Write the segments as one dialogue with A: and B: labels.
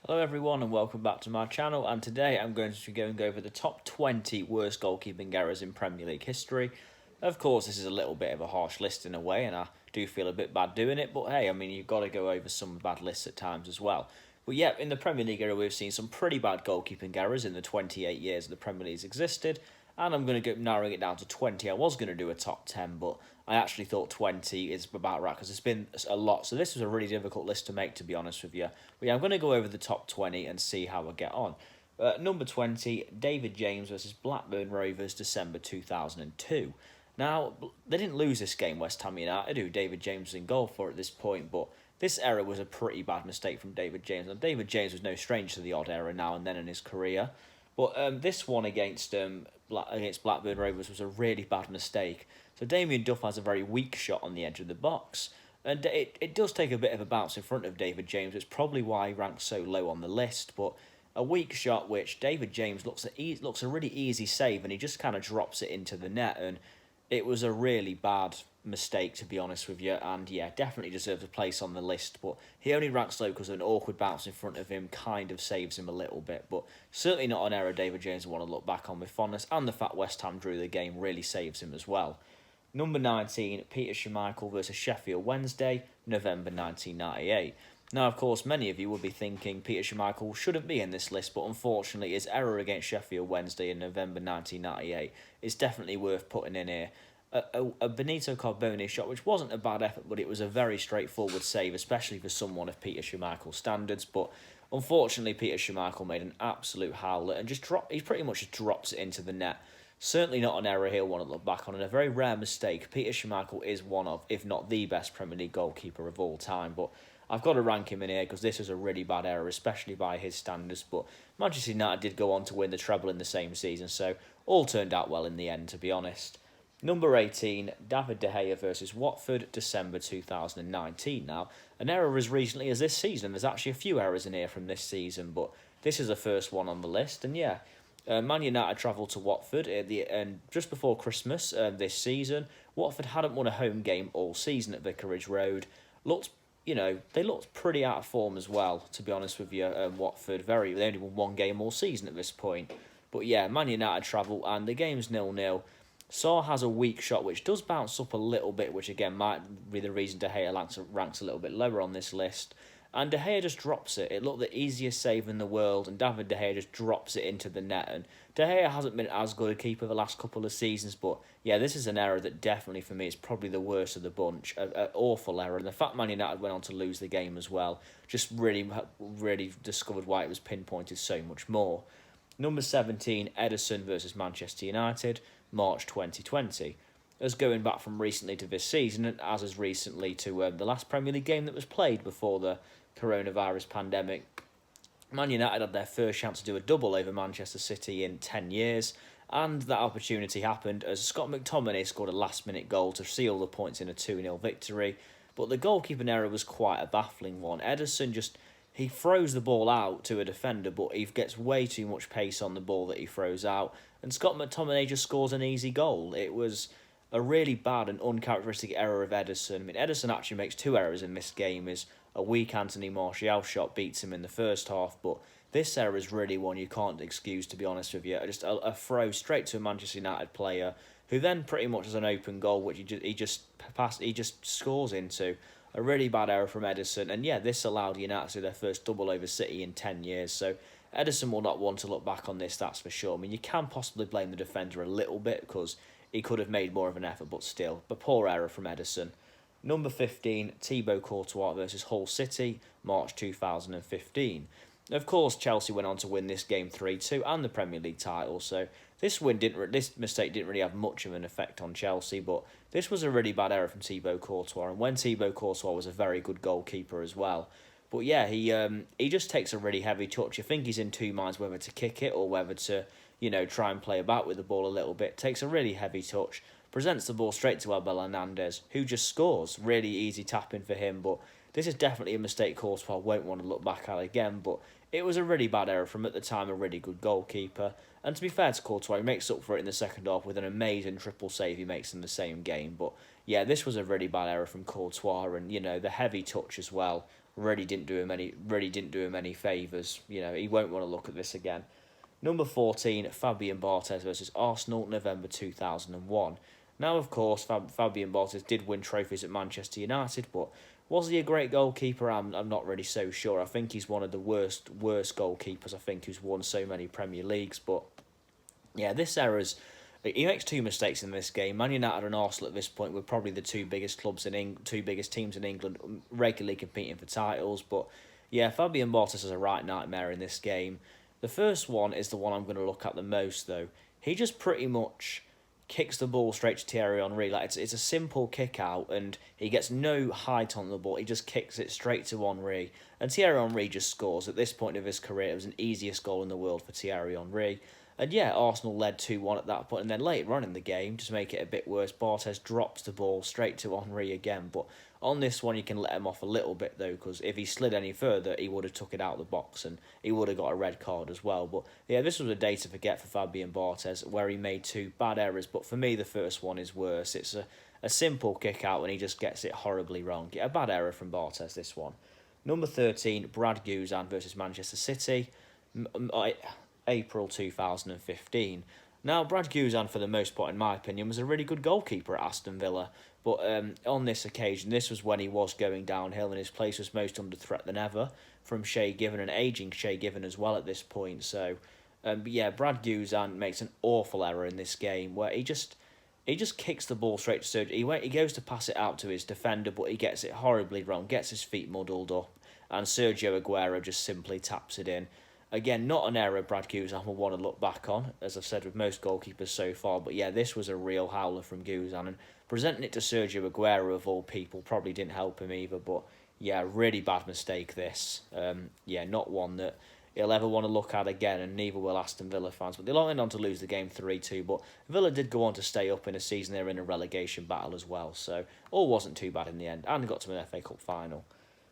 A: Hello everyone and welcome back to my channel, and today I'm going to be going over the top 20 worst goalkeeping errors in Premier League history. Of course this is a little bit of a harsh list in a way and I do feel a bit bad doing it, but hey, I mean you've got to go over some bad lists at times as well. But yeah, in the Premier League era we've seen some pretty bad goalkeeping errors in the 28 years the Premier League's existed, and I'm going to go narrowing it down to 20. I was going to do a top 10, but I actually thought 20 is about right because it's been a lot. So this was a really difficult list to make, to be honest with you. But yeah, I'm going to go over the top 20 and see how I get on. Number 20, David James versus Blackburn Rovers, December 2002. Now, they didn't lose this game, West Ham United, who David James was in goal for at this point, but this error was a pretty bad mistake from David James. And David James was no stranger to the odd error now and then in his career. But this one against Blackburn Rovers was a really bad mistake. So Damien Duff has a very weak shot on the edge of the box, and it does take a bit of a bounce in front of David James. It's probably why he ranks so low on the list, but a weak shot which David James looks a really easy save, and he just kind of drops it into the net, and it was a really bad mistake, to be honest with you, and yeah, definitely deserves a place on the list, but he only ranks low because an awkward bounce in front of him kind of saves him a little bit, but certainly not an error David James will want to look back on with fondness, and the fact West Ham drew the game really saves him as well. Number 19, Peter Schmeichel versus Sheffield Wednesday, November 1998. Now, of course, many of you will be thinking Peter Schmeichel shouldn't be in this list, but unfortunately his error against Sheffield Wednesday in November 1998 is definitely worth putting in here. A Benito Carbone shot, which wasn't a bad effort, but it was a very straightforward save, especially for someone of Peter Schmeichel's standards. But unfortunately, Peter Schmeichel made an absolute howler and he pretty much just drops it into the net. Certainly not an error he'll want to look back on, and a very rare mistake. Peter Schmeichel is one of, if not the best Premier League goalkeeper of all time, but I've got to rank him in here because this is a really bad error, especially by his standards. But Manchester United did go on to win the treble in the same season, so all turned out well in the end, to be honest. Number 18, David De Gea versus Watford, December 2019. Now, an error as recently as this season. There's actually a few errors in here from this season, but this is the first one on the list. And yeah, Man United travelled to Watford just before Christmas this season. Watford hadn't won a home game all season at Vicarage Road. They looked pretty out of form as well, to be honest with you. Watford, they only won one game all season at this point. But yeah, Man United travel and the game's 0-0. Saar has a weak shot, which does bounce up a little bit, which again might be the reason De Gea ranks a little bit lower on this list. And De Gea just drops it. It looked the easiest save in the world, and David De Gea just drops it into the net. And De Gea hasn't been as good a keeper the last couple of seasons, but yeah, this is an error that definitely for me is probably the worst of the bunch. An awful error, and the fact Man United went on to lose the game as well just really discovered why it was pinpointed so much more. Number 17, Ederson versus Manchester United, March 2020. As going back from recently to this season, and as recently to the last Premier League game that was played before the coronavirus pandemic, Man United had their first chance to do a double over Manchester City in 10 years, and that opportunity happened as Scott McTominay scored a last-minute goal to seal the points in a 2-0 victory, but the goalkeeping error was quite a baffling one. He throws the ball out to a defender, but he gets way too much pace on the ball that he throws out, and Scott McTominay just scores an easy goal. It was a really bad and uncharacteristic error of Ederson. I mean, Ederson actually makes two errors in this game. Is a weak Anthony Martial shot beats him in the first half, but this error is really one you can't excuse, to be honest with you. Just a throw straight to a Manchester United player, who then pretty much has an open goal, which he just scores into. A really bad error from Ederson, and yeah, this allowed United to do their first double over City in 10 years, so Ederson will not want to look back on this, that's for sure. I mean, you can possibly blame the defender a little bit, because he could have made more of an effort, but still, but poor error from Ederson. Number 15, Thibaut Courtois versus Hull City, March 2015. Of course, Chelsea went on to win this game 3-2 and the Premier League title, so this mistake didn't really have much of an effect on Chelsea, but this was a really bad error from Thibaut Courtois, and when Thibaut Courtois was a very good goalkeeper as well. But yeah, he just takes a really heavy touch. I think he's in two minds whether to kick it or whether to, try and play about with the ball a little bit. Takes a really heavy touch, presents the ball straight to Abel Hernandez, who just scores. Really easy tapping for him, but this is definitely a mistake Courtois won't want to look back at again, but it was a really bad error from, at the time, a really good goalkeeper. And to be fair to Courtois, he makes up for it in the second half with an amazing triple save he makes in the same game. But yeah, this was a really bad error from Courtois, and, the heavy touch as well really didn't do him any favours. He won't want to look at this again. Number 14, Fabian Barthez versus Arsenal, November 2001. Now, of course, Fabian Barthez did win trophies at Manchester United, but was he a great goalkeeper? I'm not really so sure. I think he's one of the worst goalkeepers, I think, who's won so many Premier Leagues. But, yeah, this era's... He makes two mistakes in this game. Man United and Arsenal at this point were probably the two biggest teams in England, regularly competing for titles. But, yeah, Fabian Barthez has a right nightmare in this game. The first one is the one I'm going to look at the most, though. He just pretty much kicks the ball straight to Thierry Henry. Like it's a simple kick out, and he gets no height on the ball. He just kicks it straight to Henry, and Thierry Henry just scores. At this point of his career, it was an easiest goal in the world for Thierry Henry. And yeah, Arsenal led 2-1 at that point, and then later on in the game, just to make it a bit worse, Barthez drops the ball straight to Henry again. But on this one, you can let him off a little bit, though, because if he slid any further, he would have took it out of the box, and he would have got a red card as well. But yeah, this was a day to forget for Fabian Barthez, where he made two bad errors. But for me, the first one is worse. It's a simple kick out, and he just gets it horribly wrong. Yeah, a bad error from Barthez, this one. Number 13, Brad Guzan versus Manchester City. April 2015. Now, Brad Guzan, for the most part, in my opinion, was a really good goalkeeper at Aston Villa. But on this occasion, this was when he was going downhill and his place was most under threat than ever from Shay Given, and ageing Shay Given as well at this point. So, yeah, Brad Guzan makes an awful error in this game where he just kicks the ball straight to Sergio. He goes to pass it out to his defender, but he gets it horribly wrong, gets his feet muddled up, and Sergio Aguero just simply taps it in. Again, not an error Brad Guzan will want to look back on, as I've said with most goalkeepers so far. But yeah, this was a real howler from Guzan, and presenting it to Sergio Aguero, of all people, probably didn't help him either. But yeah, really bad mistake this. Yeah, not one that he'll ever want to look at again, and neither will Aston Villa fans. But they went on to lose the game 3-2, but Villa did go on to stay up in a season they were in a relegation battle as well. So all wasn't too bad in the end, and got to an FA Cup final.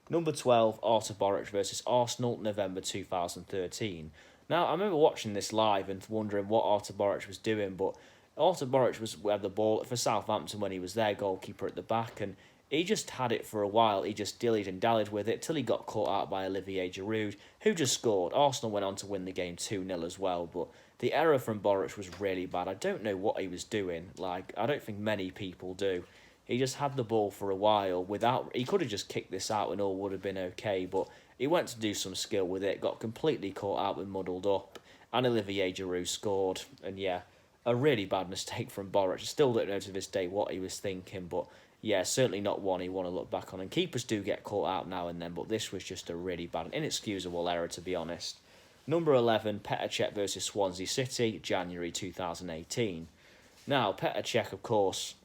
A: Number 12, Artur Boruc versus Arsenal, November 2013. Now, I remember watching this live and wondering what Artur Boruc was doing, but Artur Boruc had the ball for Southampton when he was their goalkeeper at the back, and he just had it for a while. He just dillied and dallied with it till he got caught out by Olivier Giroud, who just scored. Arsenal went on to win the game 2-0 as well, but the error from Boruc was really bad. I don't know what he was doing. I don't think many people do. He just had the ball for a while he could have just kicked this out and all would have been okay, but he went to do some skill with it, got completely caught out and muddled up, and Olivier Giroud scored. And yeah, a really bad mistake from Boruc. I still don't know to this day what he was thinking, but yeah, certainly not one you want to look back on. And keepers do get caught out now and then, but this was just a really bad, inexcusable error, to be honest. Number 11, Petr Cech versus Swansea City, January 2018. Now, Petr Cech, of course,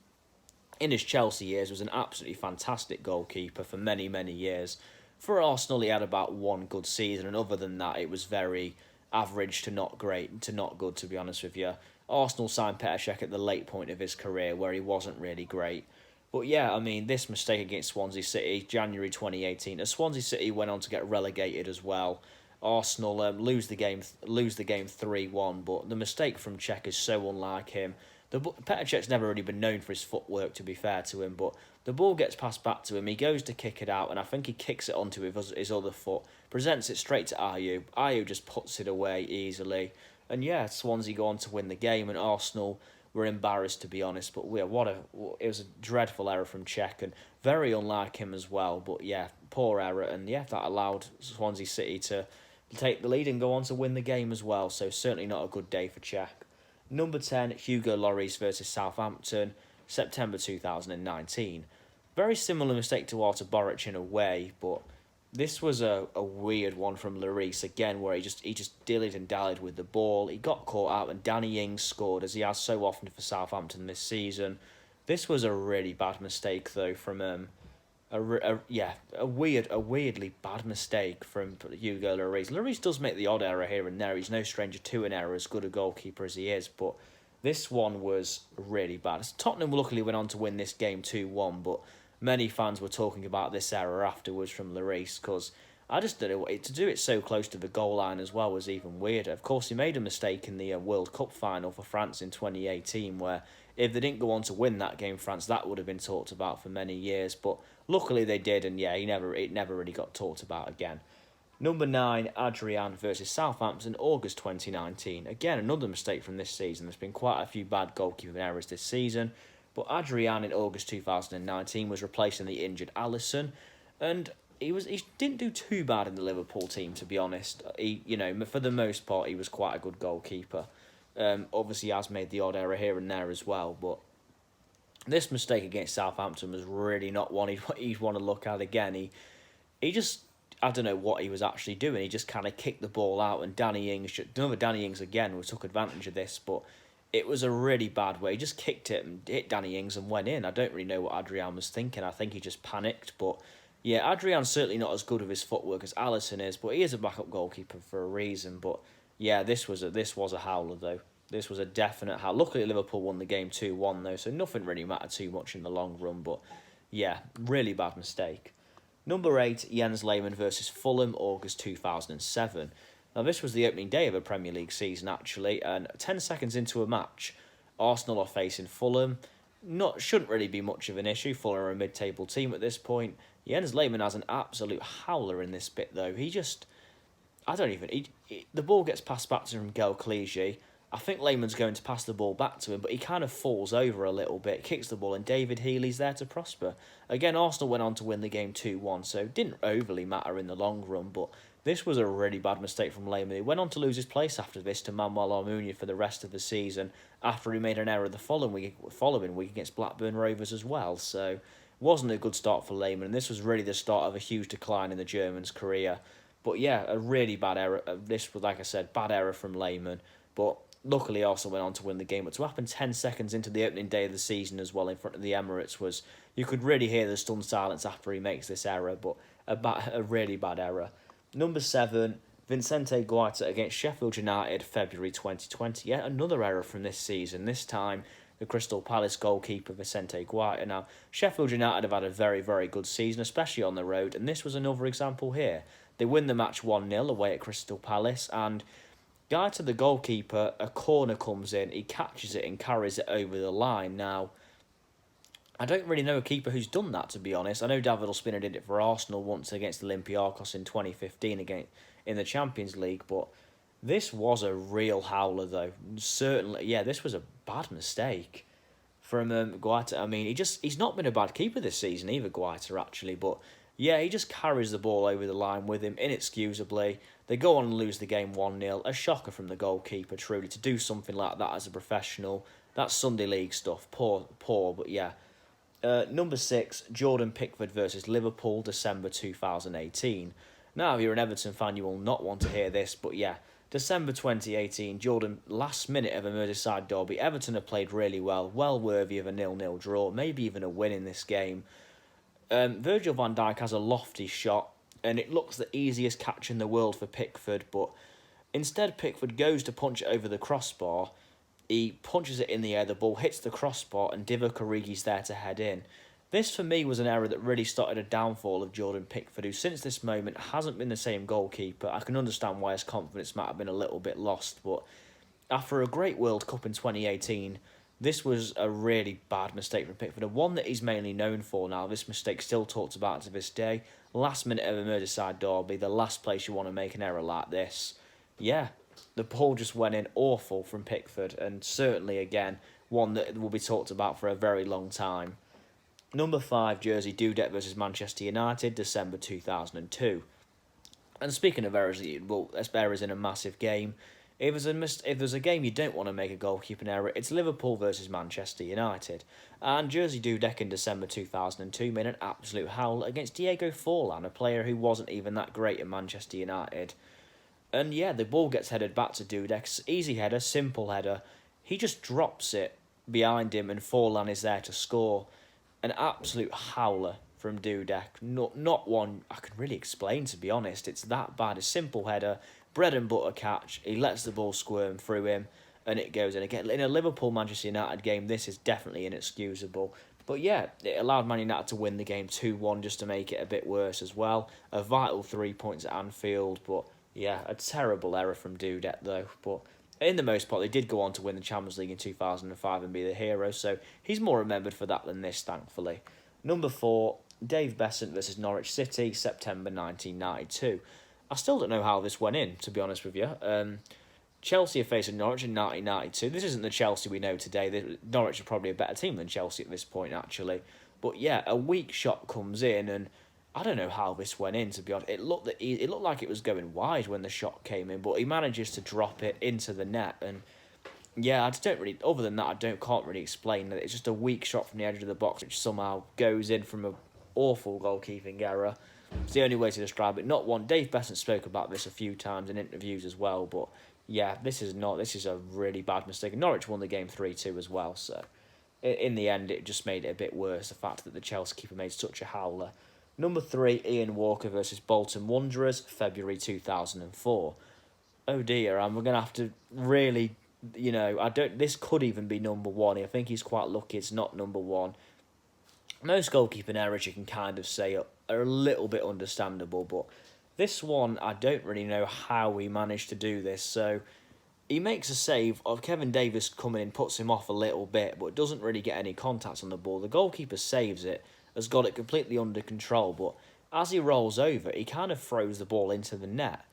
A: in his Chelsea years, was an absolutely fantastic goalkeeper for many, many years. For Arsenal, he had about one good season, and other than that, it was very average to not great, to not good, to be honest with you. Arsenal signed Petr Cech at the late point of his career, where he wasn't really great. But yeah, I mean, this mistake against Swansea City, January 2018, as Swansea City went on to get relegated as well. Arsenal lose the game 3-1, but the mistake from Cech is so unlike him. Petr Cech's never really been known for his footwork, to be fair to him, but the ball gets passed back to him, he goes to kick it out, and I think he kicks it onto his other foot, presents it straight to Ayew. Ayew just puts it away easily, and yeah, Swansea go on to win the game, and Arsenal were embarrassed, to be honest. But yeah, it was a dreadful error from Cech, and very unlike him as well. But yeah, poor error, and yeah, that allowed Swansea City to take the lead and go on to win the game as well. So certainly not a good day for Cech. Number 10, Hugo Lloris versus Southampton, September 2019. Very similar mistake to Artur Boruc in a way, but this was a weird one from Lloris again, where he just dillied and dallied with the ball. He got caught out, and Danny Ings scored, as he has so often for Southampton this season. This was a really bad mistake, though, from a weirdly bad mistake from Hugo Lloris. Lloris does make the odd error here and there. He's no stranger to an error, as good a goalkeeper as he is, but this one was really bad. Tottenham luckily went on to win this game 2-1, but many fans were talking about this error afterwards from Lloris, because I just don't know, to do it so close to the goal line as well was even weirder. Of course, he made a mistake in the World Cup final for France in 2018, where if they didn't go on to win that game, France, that would have been talked about for many years. But luckily they did, and yeah, it never really got talked about again. Number 9, Adrian versus Southampton, August 2019. Again, another mistake from this season. There's been quite a few bad goalkeeping errors this season, but Adrian in August 2019 was replacing the injured Alisson, and he didn't do too bad in the Liverpool team, to be honest. For the most part, he was quite a good goalkeeper. Obviously, he has made the odd error here and there as well, but this mistake against Southampton was really not one he'd want to look at again. He just, I don't know what he was actually doing. He just kind of kicked the ball out, and Danny Ings again took advantage of this, but it was a really bad way. He just kicked it and hit Danny Ings and went in. I don't really know what Adrian was thinking. I think he just panicked, but yeah, Adrian's certainly not as good with his footwork as Alisson is, but he is a backup goalkeeper for a reason. But yeah, this was a howler though. This was a definite howler. Luckily, Liverpool won the game 2-1 though, so nothing really mattered too much in the long run. But yeah, really bad mistake. Number 8, Jens Lehmann versus Fulham, August 2007. Now, this was the opening day of a Premier League season, actually, and 10 seconds into a match, Arsenal are facing Fulham. Shouldn't really be much of an issue. Fulham are a mid-table team at this point. Jens Lehmann has an absolute howler in this bit, though. The ball gets passed back to him, goalkeeping. I think Lehmann's going to pass the ball back to him, but he kind of falls over a little bit, kicks the ball, and David Healy's there to prosper. Again, Arsenal went on to win the game 2-1, so it didn't overly matter in the long run, but this was a really bad mistake from Lehmann. He went on to lose his place after this to Manuel Almunia for the rest of the season, after he made an error the following week against Blackburn Rovers as well, so it wasn't a good start for Lehmann, and this was really the start of a huge decline in the German's career. But yeah, a really bad error. This was, like I said, bad error from Lehmann, but luckily Arsenal went on to win the game. But to happen 10 seconds into the opening day of the season as well in front of the Emirates was, you could really hear the stunned silence after he makes this error, but a really bad error. Number 7, Vicente Guaita against Sheffield United, February 2020. Yet another error from this season. This time, the Crystal Palace goalkeeper Vicente Guaita. Now, Sheffield United have had a very, very good season, especially on the road, and this was another example here. They win the match 1-0 away at Crystal Palace, and Guaita, the goalkeeper, a corner comes in, he catches it and carries it over the line. Now, I don't really know a keeper who's done that, to be honest. I know David Ospina did it for Arsenal once against Olympiacos in 2015 in the Champions League, but this was a real howler, though. Certainly, yeah, this was a bad mistake from Guaita. I mean, he's not been a bad keeper this season either, Guaita, actually, but yeah, he just carries the ball over the line with him, inexcusably. They go on and lose the game 1-0. A shocker from the goalkeeper, truly, to do something like that as a professional. That's Sunday League stuff. Poor, but yeah. Number 6, Jordan Pickford versus Liverpool, December 2018. Now, if you're an Everton fan, you will not want to hear this, but yeah. December 2018, Jordan, last minute of a Merseyside derby. Everton have played really well worthy of a 0-0 draw, maybe even a win in this game. Virgil van Dijk has a lofty shot, and it looks the easiest catch in the world for Pickford, but instead Pickford goes to punch it over the crossbar. He punches it in the air, the ball hits the crossbar, and Divock Origi's there to head in. This, for me, was an error that really started a downfall of Jordan Pickford, who since this moment hasn't been the same goalkeeper. I can understand why his confidence might have been a little bit lost, but after a great World Cup in 2018, this was a really bad mistake from Pickford, and one that he's mainly known for now. This mistake still talked about to this day. Last minute of a Merseyside derby, the last place you want to make an error like this. Yeah, the ball just went in awful from Pickford, and certainly, again, one that will be talked about for a very long time. Number 5, Jerzy Dudek versus Manchester United, December 2002. And speaking of errors, errors in a massive game, if there's a game you don't want to make a goalkeeping error, it's Liverpool versus Manchester United. And Jerzy Dudek in December 2002 made an absolute howl against Diego Forlan, a player who wasn't even that great at Manchester United. And yeah, the ball gets headed back to Dudek. Easy header, simple header. He just drops it behind him, and Forlan is there to score. An absolute howler from Dudek. Not one I can really explain, to be honest. It's that bad. A simple header, bread and butter catch. He lets the ball squirm through him, and it goes in. Again, in a Liverpool-Manchester United game, this is definitely inexcusable. But yeah, it allowed Man United to win the game 2-1 just to make it a bit worse as well. A vital 3 points at Anfield, but yeah, a terrible error from Dudek though. But in the most part, they did go on to win the Champions League in 2005 and be the hero, so he's more remembered for that than this, thankfully. Number 4, Dave Besant versus Norwich City, September 1992. I still don't know how this went in, to be honest with you. Chelsea are facing Norwich in 1992. This isn't the Chelsea we know today. Norwich are probably a better team than Chelsea at this point, actually. But yeah, a weak shot comes in, and I don't know how this went in, to be honest. It looked like it was going wide when the shot came in, but he manages to drop it into the net. And yeah, I just don't really. Other than that, can't really explain that. It's just a weak shot from the edge of the box, which somehow goes in from an awful goalkeeping error. It's the only way to describe it. Not one. Dave Besant spoke about this a few times in interviews as well, but yeah, this is a really bad mistake. And Norwich won the game 3-2 as well, so in the end, it just made it a bit worse, the fact that the Chelsea keeper made such a howler. Number 3, Ian Walker versus Bolton Wanderers, February 2004. Oh dear, I'm going to have to really, this could even be number 1. I think he's quite lucky it's not number 1. Most goalkeeping errors you can kind of say are a little bit understandable, but this one, I don't really know how he managed to do this. So he makes a save of Kevin Davis coming in, puts him off a little bit, but doesn't really get any contact on the ball. The goalkeeper saves it, has got it completely under control, but as he rolls over, he kind of throws the ball into the net.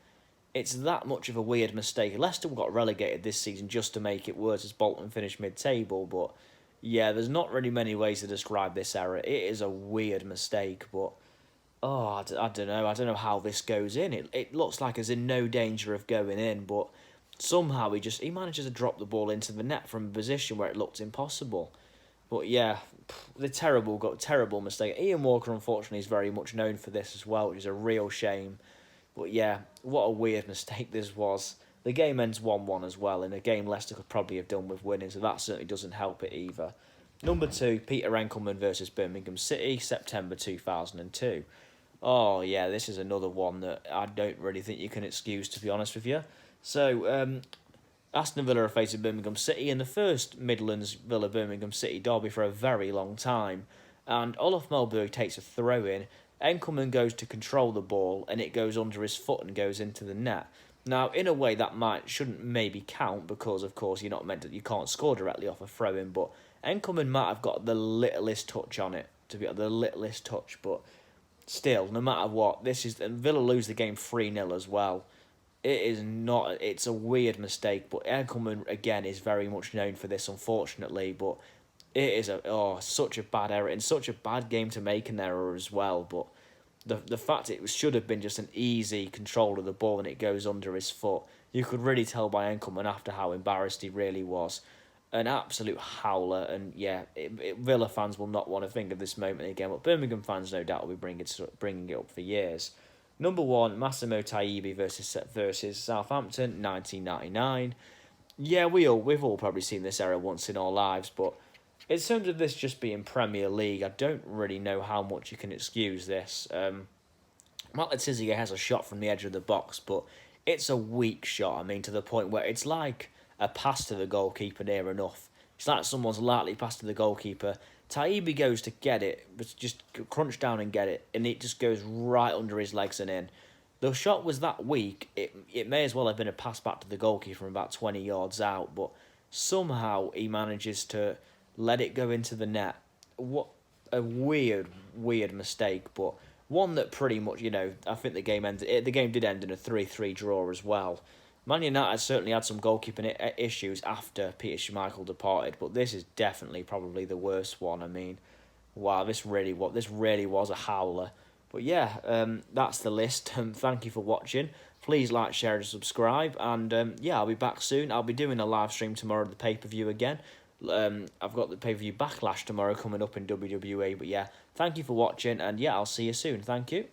A: It's that much of a weird mistake. Leicester got relegated this season just to make it worse as Bolton finished mid-table, but yeah, there's not really many ways to describe this error. It is a weird mistake, but I don't know. I don't know how this goes in. It looks like it's in no danger of going in, but somehow he manages to drop the ball into the net from a position where it looked impossible. But yeah, the terrible mistake. Ian Walker, unfortunately, is very much known for this as well, which is a real shame. But yeah, what a weird mistake this was. The game ends 1-1 as well, in a game Leicester could probably have done with winning, so that certainly doesn't help it either. Number 2, Peter Enkelman versus Birmingham City, September 2002. Oh, yeah, this is another one that I don't really think you can excuse, to be honest with you. So, Aston Villa are facing Birmingham City in the first Midlands Villa-Birmingham City derby for a very long time. And Olaf Melberg takes a throw-in. Enkelman goes to control the ball, and it goes under his foot and goes into the net. Now, in a way, that shouldn't maybe count because, of course, you can't score directly off a throw-in. But Enkelman might have got the littlest touch on it, but still, no matter what, and Villa lose the game 3-0 as well. It's a weird mistake, but Enkelman, again, is very much known for this, unfortunately, but it is such a bad error, and such a bad game to make an error as well, but the fact should have been just an easy control of the ball and it goes under his foot, you could really tell by Enkelman after how embarrassed he really was. An absolute howler, and yeah, Villa fans will not want to think of this moment again, but Birmingham fans no doubt will be bringing it up for years. Number 1, Massimo Taibbi versus Southampton, 1999. Yeah, we've all probably seen this error once in our lives, but in terms of this just being Premier League, I don't really know how much you can excuse this. Matt Le Tissier has a shot from the edge of the box, but it's a weak shot, to the point where it's like a pass to the goalkeeper near enough. It's like someone's lightly passed to the goalkeeper. Taibbi goes to get it, but just crunch down and get it, and it just goes right under his legs and in. The shot was that weak, it may as well have been a pass back to the goalkeeper from about 20 yards out, but somehow he manages to let it go into the net. What a weird mistake, but one that pretty much, I think the game did end in a 3-3 draw as well. Man United certainly had some goalkeeping issues after Peter Schmeichel departed, but this is definitely probably the worst one. Wow, this really was a howler. But yeah, that's the list. Thank you for watching. Please like, share, and subscribe. And I'll be back soon. I'll be doing a live stream tomorrow of the pay-per-view again. I've got the pay-per-view Backlash tomorrow coming up in WWE. But yeah, thank you for watching, and yeah, I'll see you soon. Thank you.